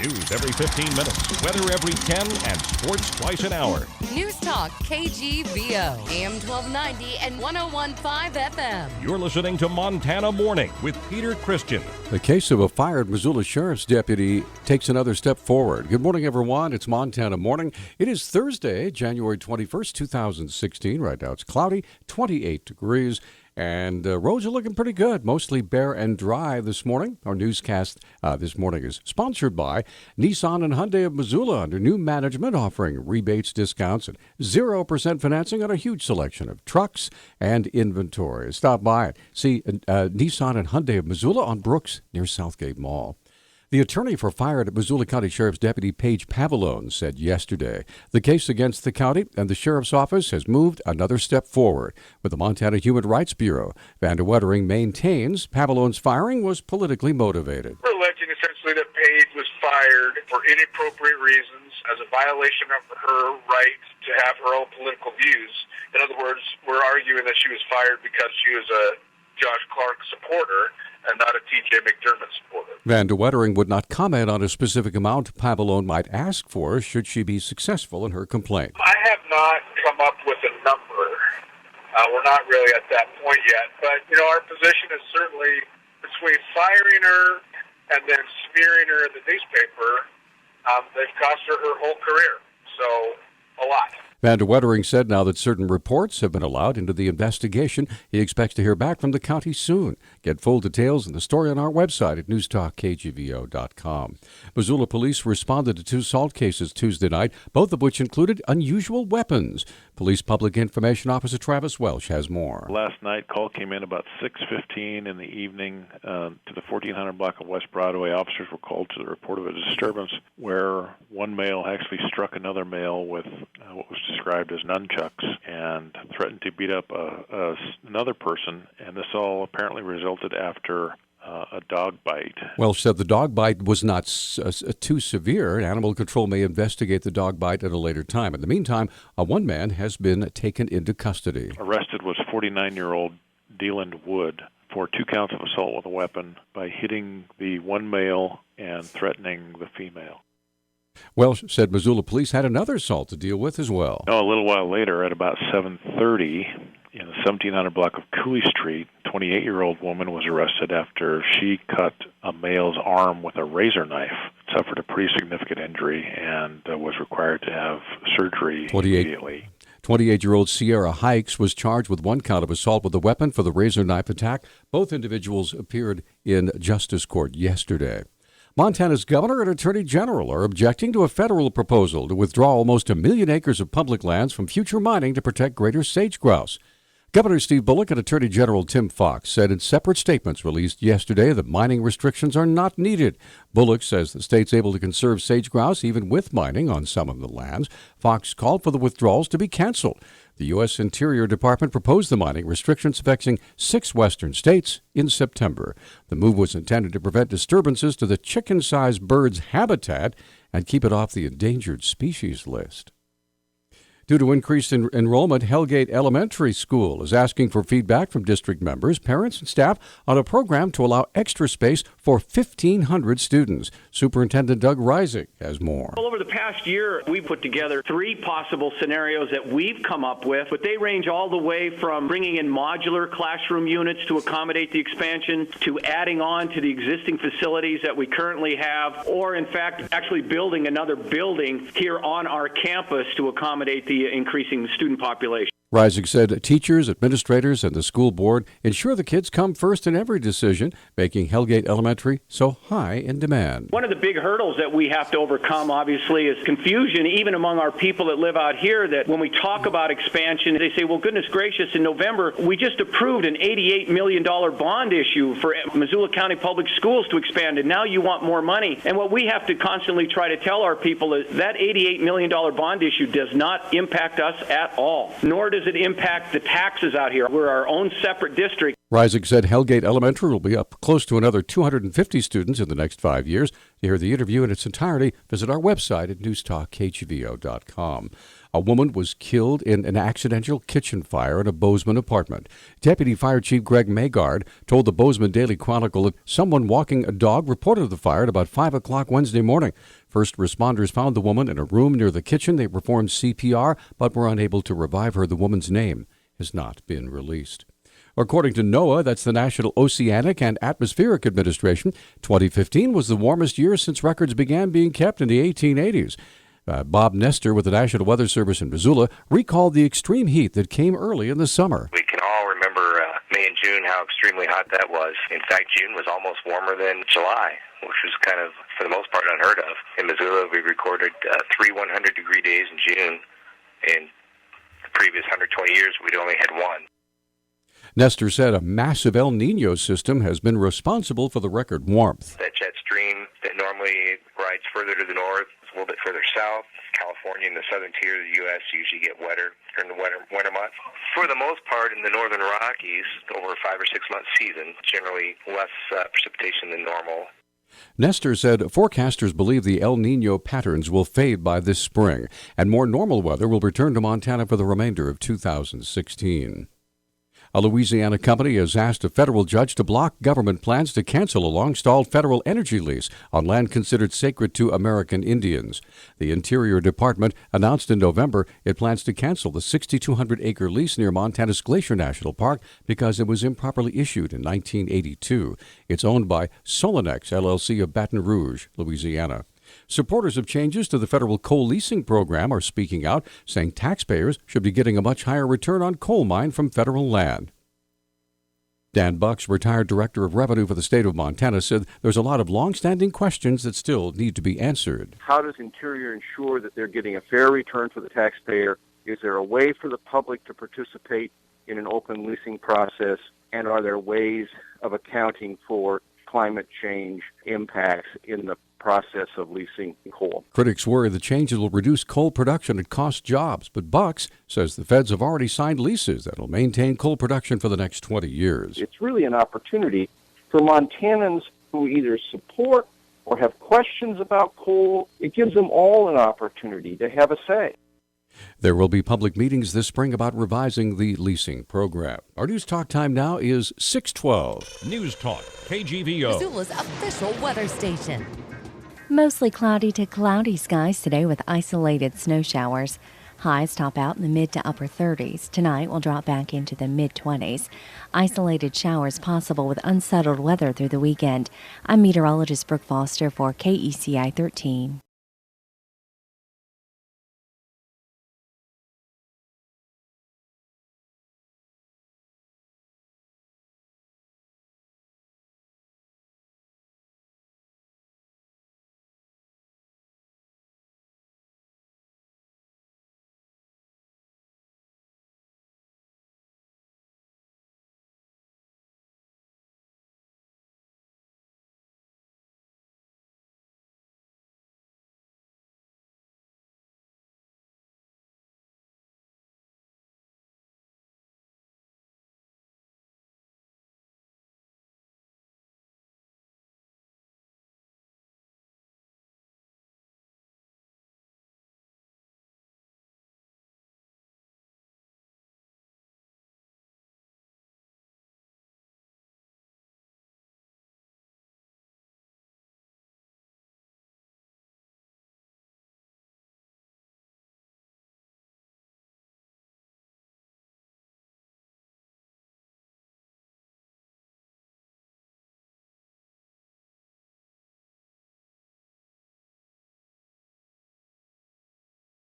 News every 15 minutes, weather every 10, and sports twice an hour. Newstalk KGVO, AM 1290 and 101.5 FM. You're listening to Montana Morning with Peter Christian. The case of a fired Missoula Sheriff's deputy takes another step forward. Good morning, everyone. It's Montana Morning. It is Thursday, January 21st, 2016. Right now it's cloudy, 28 degrees. And roads are looking pretty good, mostly bare and dry this morning. Our newscast this morning is sponsored by Nissan and Hyundai of Missoula under new management, offering rebates, discounts, and 0% financing on a huge selection of trucks and inventory. Stop by it. See Nissan and Hyundai of Missoula on Brooks near Southgate Mall. The attorney for fired Missoula County Sheriff's Deputy Paige Pavolone said yesterday the case against the county and the Sheriff's Office has moved another step forward. With the Montana Human Rights Bureau, Van de Wettering maintains Pavolone's firing was politically motivated. We're alleging essentially that Paige was fired for inappropriate reasons as a violation of her right to have her own political views. In other words, we're arguing that she was fired because she was a Josh Clark supporter and not a T.J. McDermott supporter. Van de Wettering would not comment on a specific amount Pavolone might ask for should she be successful in her complaint. I have not come up with a number. We're not really at that point yet. But, our position is certainly between firing her and then smearing her in the newspaper, they've cost her her whole career. So, a lot. Van de Wettering said now that certain reports have been allowed into the investigation, he expects to hear back from the county soon. Get full details in the story on our website at newstalkkgvo.com. Missoula police responded to 2 assault cases Tuesday night, both of which included unusual weapons. Police Public Information Officer Travis Welsh has more. Last night, call came in about 6:15 in the evening to the 1400 block of West Broadway. Officers were called to the report of a disturbance where one male actually struck another male with what was described as nunchucks and threatened to beat up another person, and this all apparently resulted after a dog bite. Welsh said the dog bite was not too severe. Animal Control may investigate the dog bite at a later time. In the meantime, one man has been taken into custody. Arrested was 49-year-old Deland Wood for 2 counts of assault with a weapon by hitting the one male and threatening the female. Welsh said Missoula police had another assault to deal with as well. A little while later, at about 7:30, in the 1700 block of Cooley Street, 28-year-old woman was arrested after she cut a male's arm with a razor knife, suffered a pretty significant injury, and was required to have surgery immediately. 28-year-old Sierra Hikes was charged with 1 count of assault with a weapon for the razor knife attack. Both individuals appeared in justice court yesterday. Montana's governor and attorney general are objecting to a federal proposal to withdraw almost 1 million acres of public lands from future mining to protect greater sage grouse. Governor Steve Bullock and Attorney General Tim Fox said in separate statements released yesterday that mining restrictions are not needed. Bullock says the state's able to conserve sage grouse even with mining on some of the lands. Fox called for the withdrawals to be canceled. The U.S. Interior Department proposed the mining restrictions affecting 6 western states in September. The move was intended to prevent disturbances to the chicken-sized bird's habitat and keep it off the endangered species list. Due to increased enrollment, Hellgate Elementary School is asking for feedback from district members, parents, and staff on a program to allow extra space for 1,500 students. Superintendent Doug Reisig has more. Well, over the past year, we've put together 3 possible scenarios that we've come up with, but they range all the way from bringing in modular classroom units to accommodate the expansion, to adding on to the existing facilities that we currently have, or in fact, actually building another building here on our campus to accommodate the increasing student population. Reisig said teachers, administrators, and the school board ensure the kids come first in every decision, making Hellgate Elementary so high in demand. One of the big hurdles that we have to overcome, obviously, is confusion, even among our people that live out here, that when we talk about expansion, they say, well, goodness gracious, in November, we just approved an $88 million bond issue for Missoula County Public Schools to expand, and now you want more money. And what we have to constantly try to tell our people is that $88 million bond issue does not impact us at all, nor does it impact the taxes out here. We're our own separate district. Reisig said Hellgate Elementary will be up close to another 250 students in the next 5 years. To hear the interview in its entirety, visit our website at newstalkkgvo.com. A woman was killed in an accidental kitchen fire in a Bozeman apartment. Deputy Fire Chief Greg Maygard told the Bozeman Daily Chronicle that someone walking a dog reported the fire at about 5 o'clock Wednesday morning. First responders found the woman in a room near the kitchen. They performed CPR, but were unable to revive her. The woman's name has not been released. According to NOAA, that's the National Oceanic and Atmospheric Administration, 2015 was the warmest year since records began being kept in the 1880s. Bob Nestor with the National Weather Service in Missoula recalled the extreme heat that came early in the summer. We can all remember May and June, how extremely hot that was. In fact, June was almost warmer than July, which was kind of, for the most part, unheard of. In Missoula, we recorded 3 100-degree days in June. In the previous 120 years, we'd only had one. Nestor said a massive El Nino system has been responsible for the record warmth. That jet stream that normally rides further to the north, a little bit further south. California and the southern tier of the U.S. usually get wetter during the winter months. For the most part, in the northern Rockies, over a 5 or 6 month season, generally less precipitation than normal. Nestor said forecasters believe the El Nino patterns will fade by this spring, and more normal weather will return to Montana for the remainder of 2016. A Louisiana company has asked a federal judge to block government plans to cancel a long-stalled federal energy lease on land considered sacred to American Indians. The Interior Department announced in November it plans to cancel the 6,200-acre lease near Montana's Glacier National Park because it was improperly issued in 1982. It's owned by Solonex, LLC of Baton Rouge, Louisiana. Supporters of changes to the federal coal leasing program are speaking out, saying taxpayers should be getting a much higher return on coal mined from federal land. Dan Bucks, retired Director of Revenue for the state of Montana, said there's a lot of long-standing questions that still need to be answered. How does Interior ensure that they're getting a fair return for the taxpayer? Is there a way for the public to participate in an open leasing process? And are there ways of accounting for climate change impacts in the process of leasing coal? Critics worry the changes will reduce coal production and cost jobs, but Bucks says the feds have already signed leases that will maintain coal production for the next 20 years. It's really an opportunity for Montanans who either support or have questions about coal. It gives them all an opportunity to have a say. There will be public meetings this spring about revising the leasing program. Our News Talk time now is 6:12. News Talk, KGVO. Missoula's official weather station. Mostly cloudy to cloudy skies today with isolated snow showers. Highs top out in the mid to upper 30s. Tonight will drop back into the mid-20s. Isolated showers possible with unsettled weather through the weekend. I'm meteorologist Brooke Foster for KECI 13.